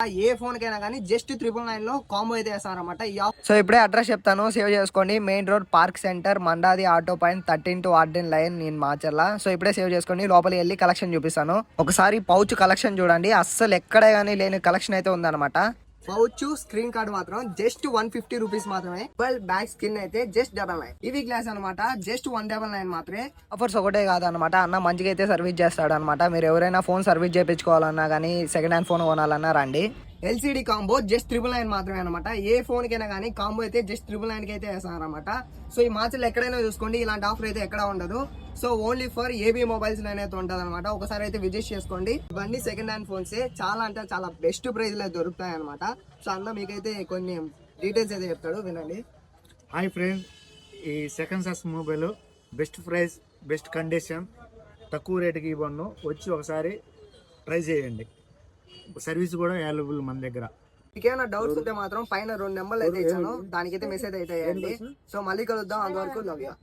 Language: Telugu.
ఏ ఫోన్ కైనా కానీ జస్ట్ 999 లో కాంబో అయితే వేస్తారన్నమాట. సో ఇప్పుడే అడ్రస్ చెప్తాను, సేవ్ చేసుకోండి. Main road, park centre, Mandadi auto point, 13 warden line, నేను మాచర్ల. సో ఇప్పుడే సేవ్ చేసుకోండి. లోపలికి వెళ్ళి కలెక్షన్ చూపిస్తాను. ఒకసారి పౌచ్ కలెక్షన్ చూడండి, అస్సలు ఎక్కడే కానీ లేని కలెక్షన్ అయితే ఉందన్నమాట. పౌచ్ స్క్రీన్ కార్డ్ మాత్రం జస్ట్ 150 రూపీస్ మాత్రమే. బ్యాక్ స్కిన్ అయితే జస్ట్ 99. ఇవి గ్లాస్ అనమాట, జస్ట్ 199 మాత్రమే. ఆఫర్స్ ఒకటే కాదనమాట, అన్న మంచిగా అయితే సర్వీస్ చేస్తాడు అనమాట. మీరు ఎవరైనా ఫోన్ సర్వీస్ చేయించుకోవాలన్నా కానీ, సెకండ్ హ్యాండ్ ఫోన్ కొనాలన్నా రండి. ఎల్సిడి కాంబో జస్ట్ 999 మాత్రమే అనమాట. ఏ ఫోన్ కైనా కానీ కాంబో అయితే జస్ట్ 999 కి అయితే వేస్తాను అనమాట. సో ఈ మార్చిలో ఎక్కడైనా చూసుకోండి, ఇలాంటి ఆఫర్ అయితే ఎక్కడ ఉండదు. So only for AB mobiles అయితే ఉంటుంది అనమాట. ఒకసారి అయితే విజిట్ చేసుకోండి. ఇవన్నీ సెకండ్ హ్యాండ్ ఫోన్స్ చాలా అంటే చాలా బెస్ట్ ప్రైస్ లో దొరుకుతాయి అనమాట. సో అన్న మీకైతే కొన్ని డీటెయిల్స్ అయితే చెప్తాడు, వినండి. హాయ్ ఫ్రెండ్స్, ఈ second hand mobile best price, best condition, తక్కువ రేటుకి ఇవ్వను. వచ్చి ఒకసారి ట్రై చేయండి. సర్వీస్ కూడా అవైలబుల్ మన దగ్గర. మీకేమైనా డౌట్స్ ఉంటే మాత్రం పైన 2 నెంబర్లు అయితే ఇచ్చాను, దానికైతే మెసేజ్ అయితే చేయండి. సో మళ్ళీ కలుద్దాం. అంతవరకు లవ్ యూ.